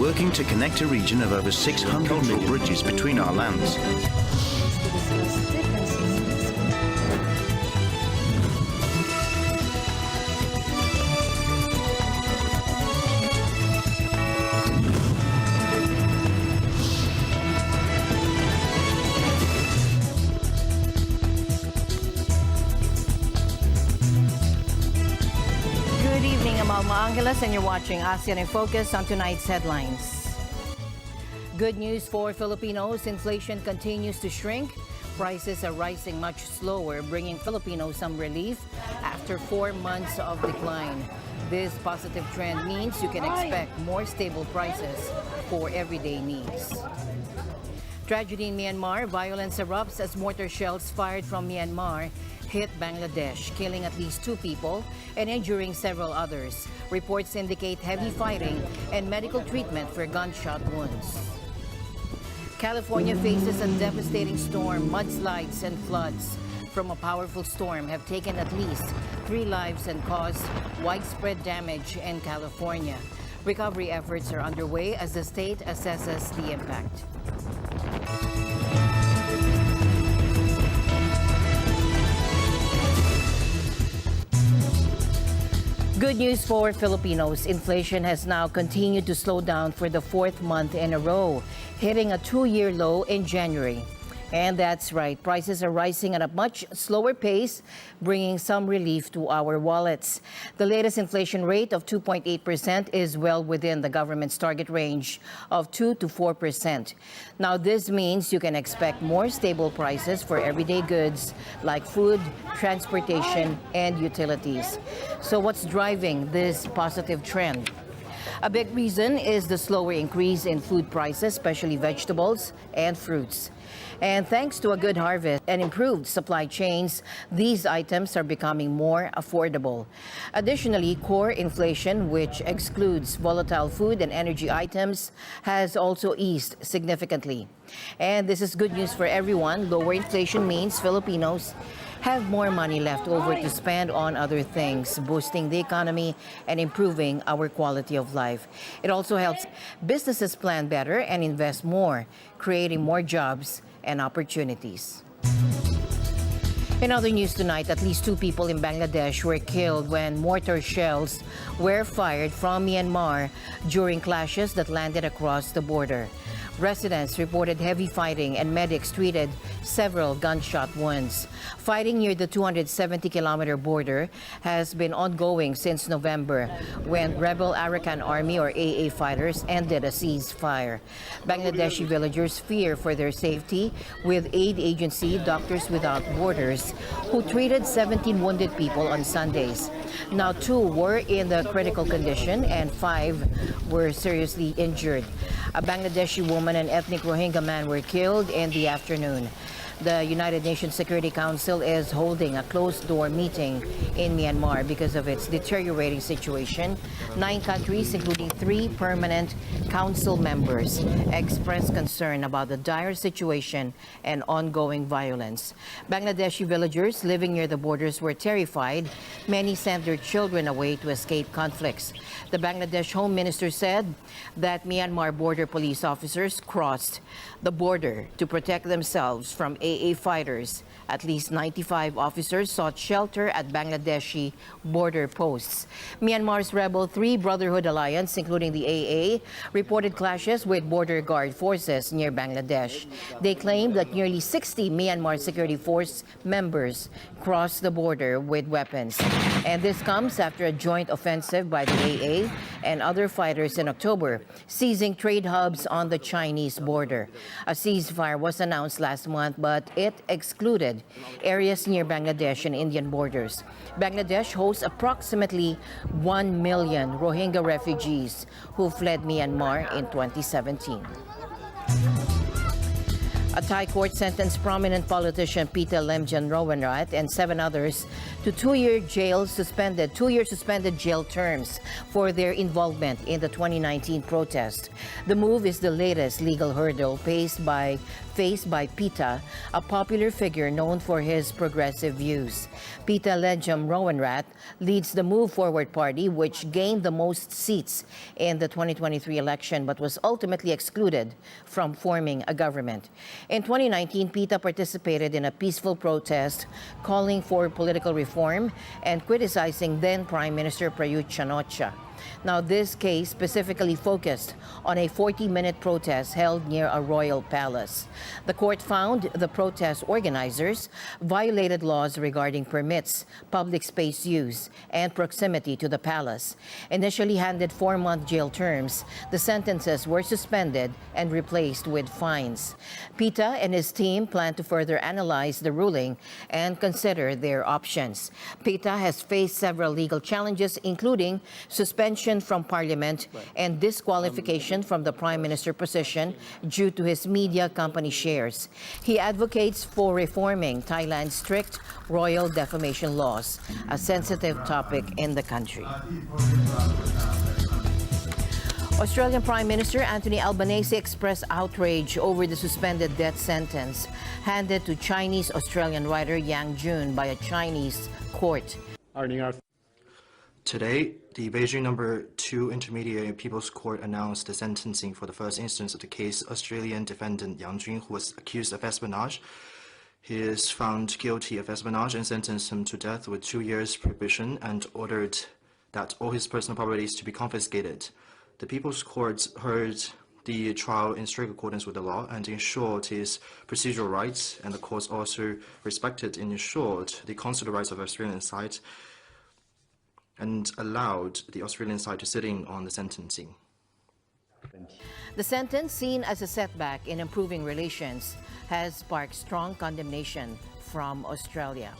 working to connect a region of over 600 million bridges between our lands. Angeles, and you're watching ASEAN in Focus on tonight's headlines. Good news for Filipinos. Inflation continues to shrink. Prices are rising much slower, bringing Filipinos some relief after 4 months of decline. This positive trend means you can expect more stable prices for everyday needs. Tragedy in Myanmar. Violence erupts as mortar shells fired from Myanmar hit Bangladesh, killing at least 2 people and injuring several others. Reports indicate heavy fighting and medical treatment for gunshot wounds. California faces a devastating storm. Mudslides and floods from a powerful storm have taken at least 3 lives and caused widespread damage in California. Recovery efforts are underway as the state assesses the impact. Good news for Filipinos. Inflation has now continued to slow down for the 4th month in a row, hitting a 2-year low in January. And that's right, prices are rising at a much slower pace, bringing some relief to our wallets. The latest inflation rate of 2.8% is well within the government's target range of 2 to 4%. Now, this means you can expect more stable prices for everyday goods like food, transportation, and utilities. So what's driving this positive trend? A big reason is the slower increase in food prices, especially vegetables and fruits. And thanks to a good harvest and improved supply chains, these items are becoming more affordable. Additionally, core inflation, which excludes volatile food and energy items, has also eased significantly. And this is good news for everyone. Lower inflation means Filipinos have more money left over to spend on other things, boosting the economy and improving our quality of life. It also helps businesses plan better and invest more, creating more jobs and opportunities. In other news tonight, at least 2 people in Bangladesh were killed when mortar shells were fired from Myanmar during clashes that landed across the border. Residents reported heavy fighting and medics treated several gunshot wounds. Fighting near the 270-kilometer border has been ongoing since November, when rebel Arakan Army or AA fighters ended a ceasefire. Bangladeshi villagers fear for their safety, with aid agency Doctors Without Borders, who treated 17 wounded people on Sundays. Now 2 were in the critical condition and 5 were seriously injured. A Bangladeshi woman and ethnic Rohingya man were killed in the afternoon. The United Nations Security Council is holding a closed-door meeting in Myanmar because of its deteriorating situation. 9 countries, including 3 permanent council members, expressed concern about the dire situation and ongoing violence. Bangladeshi villagers living near the borders were terrified. Many sent their children away to escape conflicts. The Bangladesh Home Minister said that Myanmar border police officers crossed the border to protect themselves from AA fighters. At least 95 officers sought shelter at Bangladeshi border posts. Myanmar's rebel 3 Brotherhood Alliance, including the AA, reported clashes with border guard forces near Bangladesh. They claimed that nearly 60 Myanmar security force members crossed the border with weapons. And this comes after a joint offensive by the AA and other fighters in October, seizing trade hubs on the Chinese border. A ceasefire was announced last month, but it excluded areas near Bangladesh and Indian borders. Bangladesh hosts approximately 1 million Rohingya refugees who fled Myanmar in 2017. A Thai court sentenced prominent politician Pita Limjaroenrat and 7 others to 2-year suspended jail terms for their involvement in the 2019 protest. The move is the latest legal hurdle faced by Pita, a popular figure known for his progressive views. Pita Limjaroenrat leads the Move Forward Party, which gained the most seats in the 2023 election but was ultimately excluded from forming a government. In 2019, Pita participated in a peaceful protest calling for political reform and criticizing then Prime Minister Prayut Chan-o-cha. Now, this case specifically focused on a 40-minute protest held near a royal palace. The court found the protest organizers violated laws regarding permits, public space use, and proximity to the palace. Initially handed 4-month jail terms, the sentences were suspended and replaced with fines. Pita and his team plan to further analyze the ruling and consider their options. Pita has faced several legal challenges, including suspension from Parliament and disqualification from the Prime Minister position due to his media company shares. He advocates for reforming Thailand's strict royal defamation laws, a sensitive topic in the country. Australian Prime Minister Anthony Albanese expressed outrage over the suspended death sentence handed to Chinese-Australian writer Yang Jun by a Chinese court. Today, the Beijing No. 2 Intermediate People's Court announced the sentencing for the first instance of the case. Australian defendant Yang Jun, who was accused of espionage, he is found guilty of espionage and sentenced him to death with 2 years prohibition and ordered that all his personal properties to be confiscated. The People's Court heard the trial in strict accordance with the law and ensured his procedural rights, and the court also respected and ensured the consular rights of the Australian side and allowed the Australian side to sit in on the sentencing. The sentence, seen as a setback in improving relations, has sparked strong condemnation from Australia.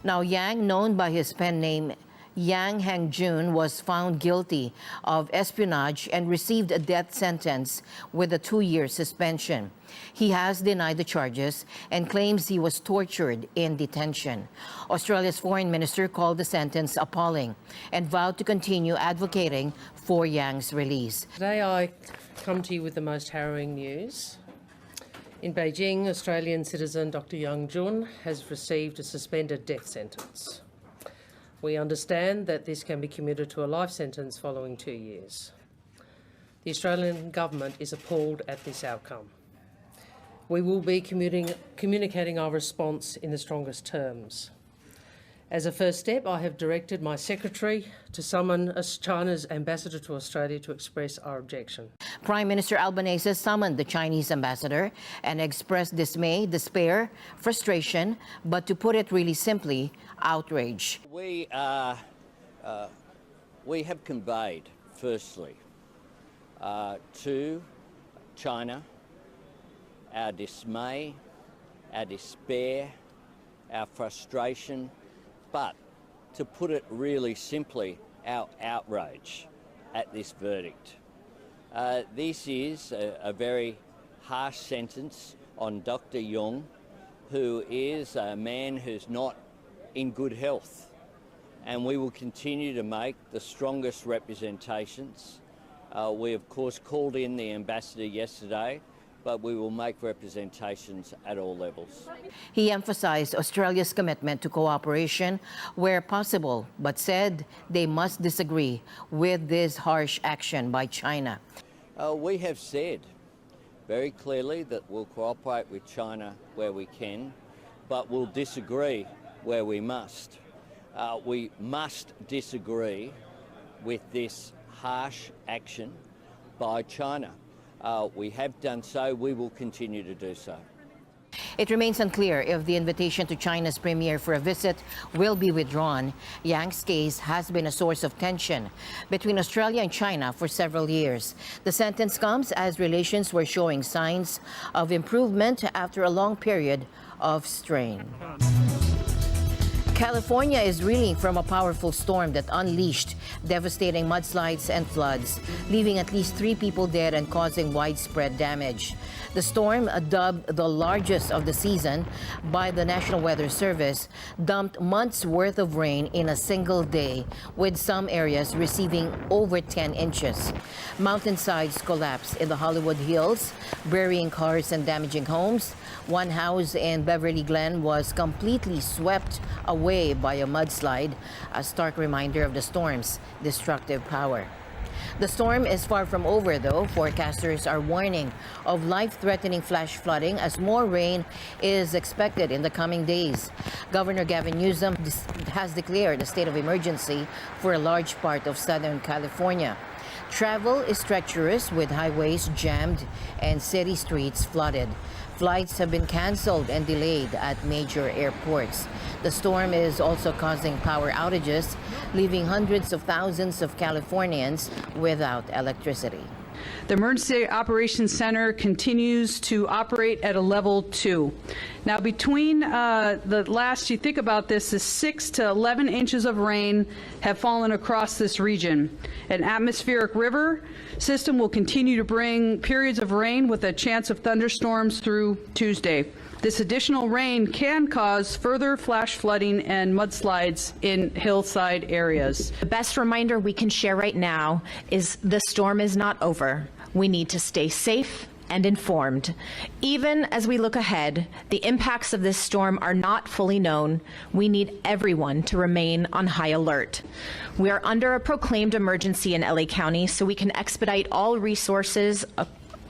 Now, Yang, known by his pen name Yang Hangjun, was found guilty of espionage and received a death sentence with a 2-year suspension. He has denied the charges and claims he was tortured in detention. Australia's foreign minister called the sentence appalling and vowed to continue advocating for Yang's release. Today I come to you with the most harrowing news. In Beijing, Australian citizen Dr. Yang Jun has received a suspended death sentence. We understand that this can be commuted to a life sentence following 2 years. The Australian government is appalled at this outcome. We will be communicating our response in the strongest terms. As a first step, I have directed my secretary to summon China's ambassador to Australia to express our objection. Prime Minister Albanese summoned the Chinese ambassador and expressed dismay, despair, frustration, but to put it really simply, outrage. We have conveyed, firstly, to China our dismay, our despair, our frustration, but to put it really simply, our outrage at this verdict. This is a very harsh sentence on Dr. Jung, who is a man who's not in good health, and we will continue to make the strongest representations. We of course called in the ambassador yesterday, but we will make representations at all levels. He emphasized Australia's commitment to cooperation where possible, but said they must disagree with this harsh action by China. We have said very clearly that we'll cooperate with China where we can, but we'll disagree where we must. We must disagree with this harsh action by China. We have done so, we will continue to do so. It remains unclear if the invitation to China's premier for a visit will be withdrawn. Yang's case has been a source of tension between Australia and China for several years. The sentence comes as relations were showing signs of improvement after a long period of strain. California is reeling from a powerful storm that unleashed devastating mudslides and floods, leaving at least 3 people dead and causing widespread damage. The storm, dubbed the largest of the season by the National Weather Service, dumped months' worth of rain in a single day, with some areas receiving over 10 inches. Mountainsides collapsed in the Hollywood Hills, burying cars and damaging homes. One house in Beverly Glen was completely swept away by a mudslide, a stark reminder of the storm's destructive power. The storm is far from over, though. Forecasters are warning of life-threatening flash flooding as more rain is expected in the coming days. Governor Gavin Newsom has declared a state of emergency for a large part of Southern California. Travel is treacherous with highways jammed and city streets flooded. Flights have been canceled and delayed at major airports. The storm is also causing power outages, leaving hundreds of thousands of Californians without electricity. The Emergency Operations Center continues to operate at a level 2. Now, between you think about this, is 6 to 11 inches of rain have fallen across this region. An atmospheric river system will continue to bring periods of rain with a chance of thunderstorms through Tuesday. This additional rain can cause further flash flooding and mudslides in hillside areas. The best reminder we can share right now is the storm is not over. We need to stay safe and informed. Even as we look ahead, the impacts of this storm are not fully known. We need everyone to remain on high alert. We are under a proclaimed emergency in LA County, so we can expedite all resources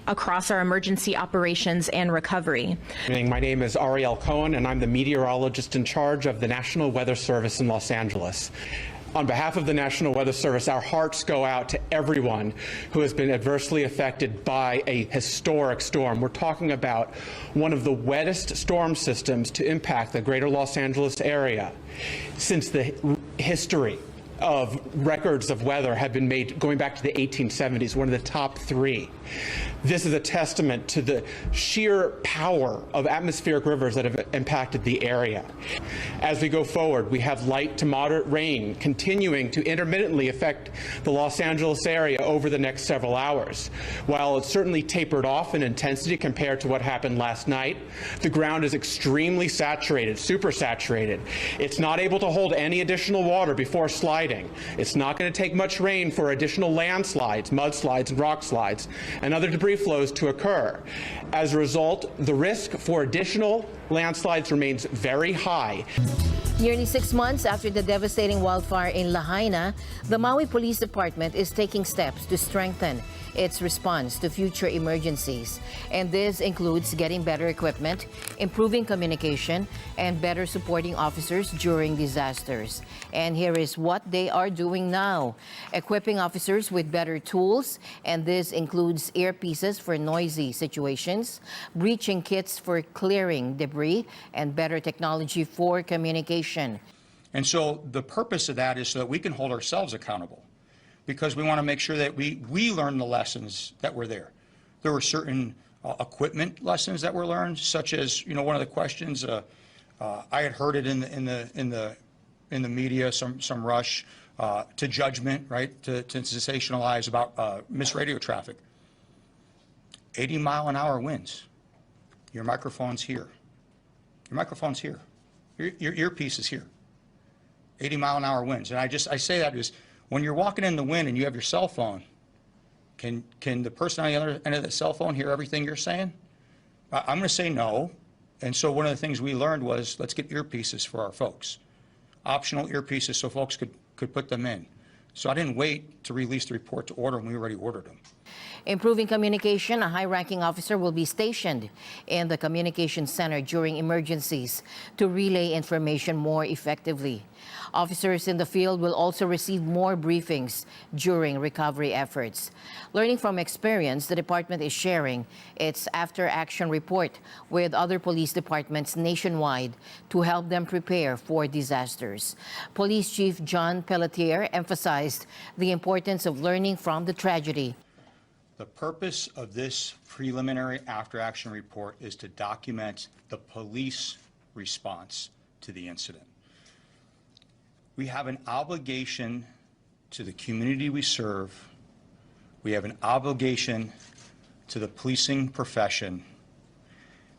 across our emergency operations and recovery. My name is Ariel Cohen, and I'm the meteorologist in charge of the National Weather Service in Los Angeles. On behalf of the National Weather Service, our hearts go out to everyone who has been adversely affected by a historic storm. We're talking about one of the wettest storm systems to impact the greater Los Angeles area since the history of records of weather have been made going back to the 1870s, one of the top 3. This is a testament to the sheer power of atmospheric rivers that have impacted the area. As we go forward, we have light to moderate rain continuing to intermittently affect the Los Angeles area over the next several hours. While it's certainly tapered off in intensity compared to what happened last night, the ground is extremely saturated, supersaturated. It's not able to hold any additional water before sliding. It's not going to take much rain for additional landslides, mudslides, and rock slides, and other debris flows to occur. As a result, the risk for additional landslides remains very high. Nearly 6 months after the devastating wildfire in Lahaina, the Maui Police Department is taking steps to strengthen its response to future emergencies. And this includes getting better equipment, improving communication, and better supporting officers during disasters. And here is what they are doing now. Equipping officers with better tools, and this includes earpieces for noisy situations, breaching kits for clearing debris, and better technology for communication. And so the purpose of that is so that we can hold ourselves accountable, because we want to make sure that we learn the lessons that were there. There were certain equipment lessons that were learned, such as, one of the questions, I had heard it in the media, some rush to judgment, right, to sensationalize about missed radio traffic. 80-mile-an-hour winds. Your microphone's here. Your microphone's here. Your earpiece is here. 80-mile-an-hour winds. And I say that is, when you're walking in the wind and you have your cell phone, can the person on the other end of the cell phone hear everything you're saying? I'm going to say no. And so one of the things we learned was, let's get earpieces for our folks. Optional earpieces so folks could put them in. So I didn't wait to release the report to order them. We already ordered them. Improving communication, a high-ranking officer will be stationed in the communication center during emergencies to relay information more effectively. Officers in the field will also receive more briefings during recovery efforts. Learning from experience, the department is sharing its after-action report with other police departments nationwide to help them prepare for disasters. Police Chief John Pelletier emphasized the importance of learning from the tragedy. The purpose of this preliminary after-action report is to document the police response to the incident. We have an obligation to the community we serve. We have an obligation to the policing profession,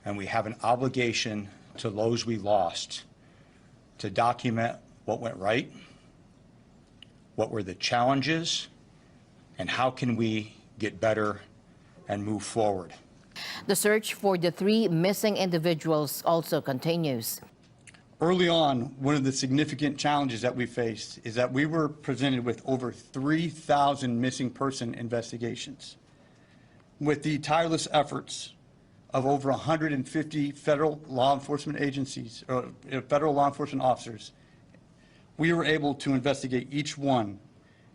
and we have an obligation to those we lost to document what went right, what were the challenges, and how can we get better and move forward. The search for the 3 missing individuals also continues. Early on, one of the significant challenges that we faced is that we were presented with over 3,000 missing person investigations. With the tireless efforts of over 150 federal law enforcement agencies, or federal law enforcement officers, we were able to investigate each one,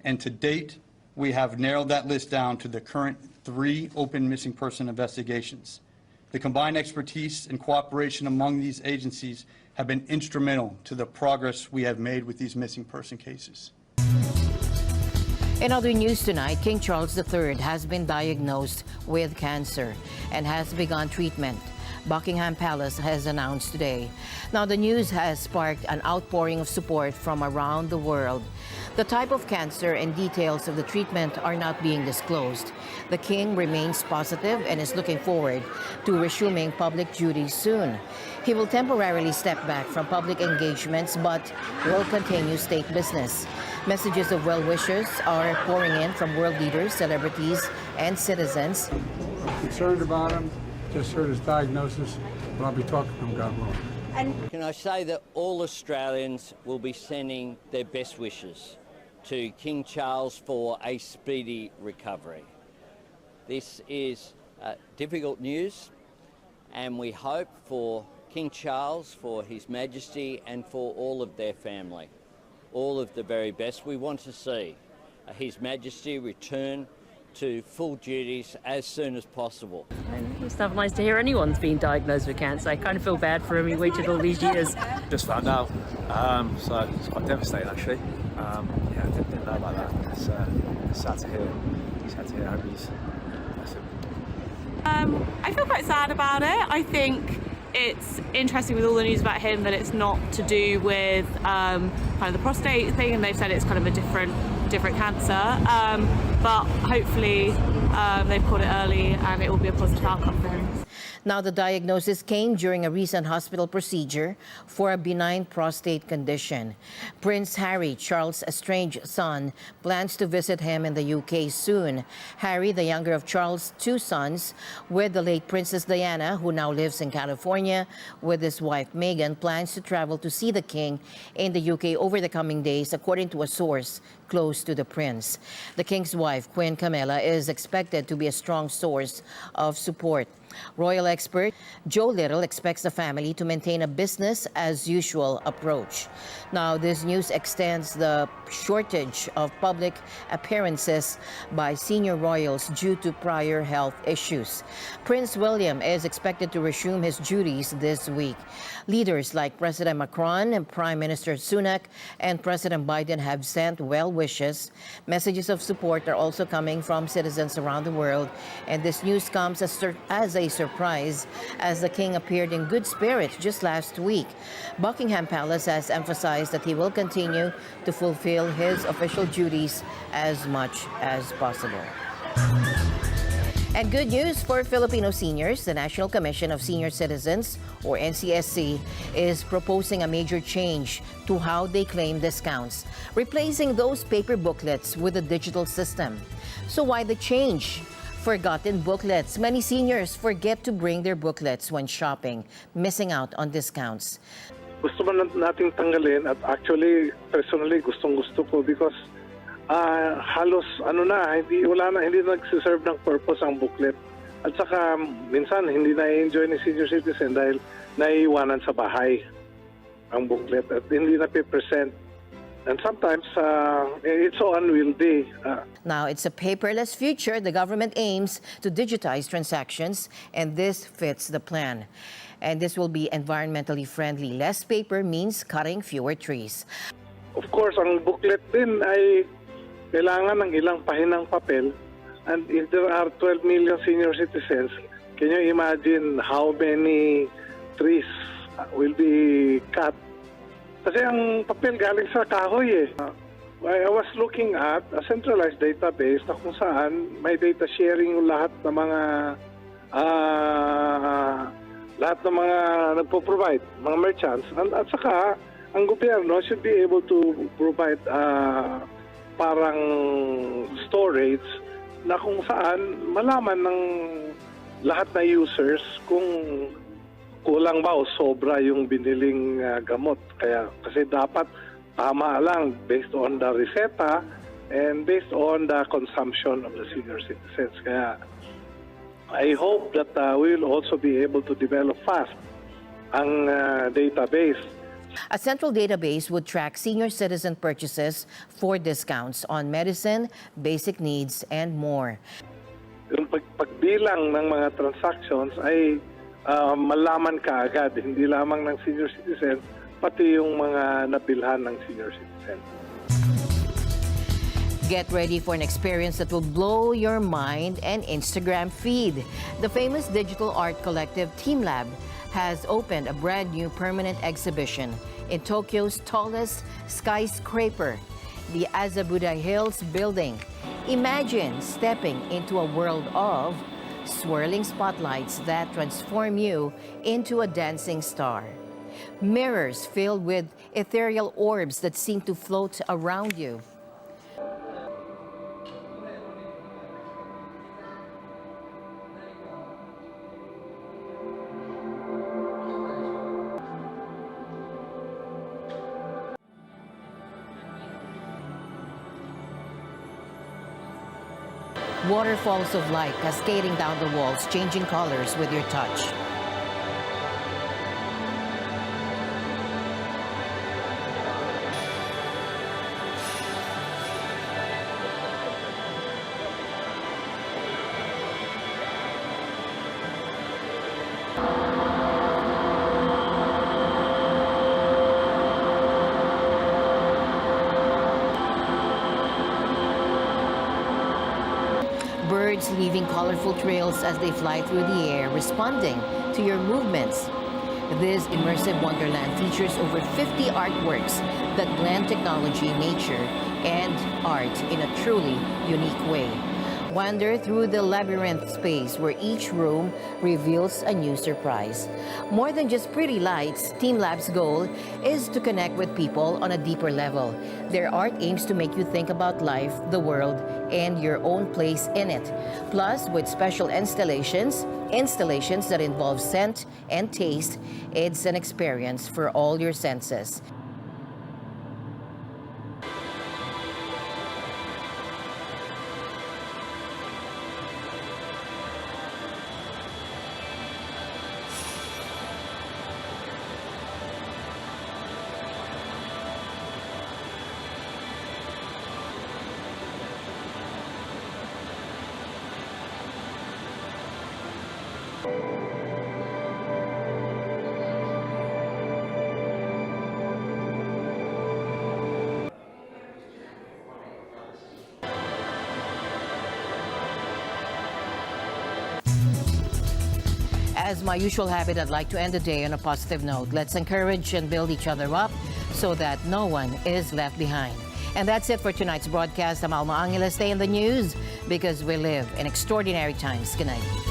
and to date, we have narrowed that list down to the current 3 open missing person investigations. The combined expertise and cooperation among these agencies have been instrumental to the progress we have made with these missing person cases. In other news tonight, King Charles III has been diagnosed with cancer and has begun treatment. Buckingham Palace has announced today. Now, the news has sparked an outpouring of support from around the world. The type of cancer and details of the treatment are not being disclosed. The King remains positive and is looking forward to resuming public duties soon. He will temporarily step back from public engagements but will continue state business. Messages of well wishes are pouring in from world leaders, celebrities, and citizens. I'm concerned about him. Just heard his diagnosis, but I'll be talking to him, God willing. Can I say that all Australians will be sending their best wishes to King Charles for a speedy recovery. This is difficult news, and we hope for King Charles, for His Majesty, and for all of their family, all of the very best. We want to see His Majesty return to full duties as soon as possible. And it's never nice to hear anyone's been diagnosed with cancer. I kind of feel bad for him. He waited all these years. Just found out, so it's quite devastating actually. Yeah, I didn't know about that. It's sad to hear. It's sad to hear. I hope he's bless him. I feel quite sad about it. I think it's interesting with all the news about him that it's not to do with kind of the prostate thing, and they've said it's kind of a different cancer. But hopefully they've caught it early and it will be a positive outcome for him. Now, the diagnosis came during a recent hospital procedure for a benign prostate condition. Prince Harry, Charles' estranged son, plans to visit him in the UK soon. Harry, the younger of Charles' 2 sons, with the late Princess Diana, who now lives in California with his wife Meghan, plans to travel to see the King in the UK over the coming days, according to a source close to the prince. The King's wife, Queen Camilla, is expected to be a strong source of support. Royal expert Joe Little expects the family to maintain a business-as-usual approach. Now, this news extends the shortage of public appearances by senior royals due to prior health issues. Prince William is expected to resume his duties this week. Leaders like President Macron and Prime Minister Sunak and President Biden have sent well wishes. Messages of support are also coming from citizens around the world, and this news comes as a surprise as the King appeared in good spirits just last week. Buckingham Palace has emphasized that he will continue to fulfill his official duties as much as possible. And good news for Filipino seniors. The National Commission of Senior Citizens, or NCSC, is proposing a major change to how they claim discounts, replacing those paper booklets with a digital system. So why the change? Forgotten booklets. Many seniors forget to bring their booklets when shopping, missing out on discounts. Gusto man nating tanggalin, at actually, personally, gustong-gusto ko because halos wala na, hindi nagsiserve ng purpose ang booklet. At saka minsan hindi na-enjoy ni senior citizen dahil naiiwanan sa bahay ang booklet at hindi na present. And sometimes it's so unwieldy. Now, it's a paperless future. The government aims to digitize transactions, and this fits the plan. And this will be environmentally friendly. Less paper means cutting fewer trees. Of course, ang booklet din ay kailangan ng ilang pahinang papel. And if there are 12 million senior citizens, can you imagine how many trees will be cut Kasi ang papel galing sa kahoy eh. I was looking at a centralized database na kung saan may data sharing yung lahat ng mga nagpo-provide, mga merchants. At saka, ang gobyerno should be able to provide parang storage na kung saan malaman ng lahat na users kung kulang ba o sobra yung biniling gamot. Kasi dapat tama lang based on the reseta and based on the consumption of the senior citizens. Kaya I hope that we will also be able to develop fast ang database. A central database would track senior citizen purchases for discounts on medicine, basic needs, and more. Yung pagbilang ng mga transactions ay malaman ka agad, hindi lamang ng senior citizen, pati yung mga nabilhan ng senior citizen. Get ready for an experience that will blow your mind and Instagram feed. The famous digital art collective Team Lab has opened a brand new permanent exhibition in Tokyo's tallest skyscraper, the Azabuda Hills building. Imagine stepping into a world of swirling spotlights that transform you into a dancing star. Mirrors filled with ethereal orbs that seem to float around you. Waterfalls of light cascading down the walls, changing colors with your touch. Birds leaving colorful trails as they fly through the air, responding to your movements. This immersive wonderland features over 50 artworks that blend technology, nature, and art in a truly unique way. Wander through the labyrinth space where each room reveals a new surprise. More than just pretty lights, Team Lab's goal is to connect with people on a deeper level. Their art aims to make you think about life, the world, and your own place in it. Plus, with special installations that involve scent and taste, it's an experience for all your senses. As my usual habit, I'd like to end the day on a positive note. Let's encourage and build each other up so that no one is left behind. And that's it for tonight's broadcast. I'm Alma Angeles. Stay in the news because we live in extraordinary times. Good night.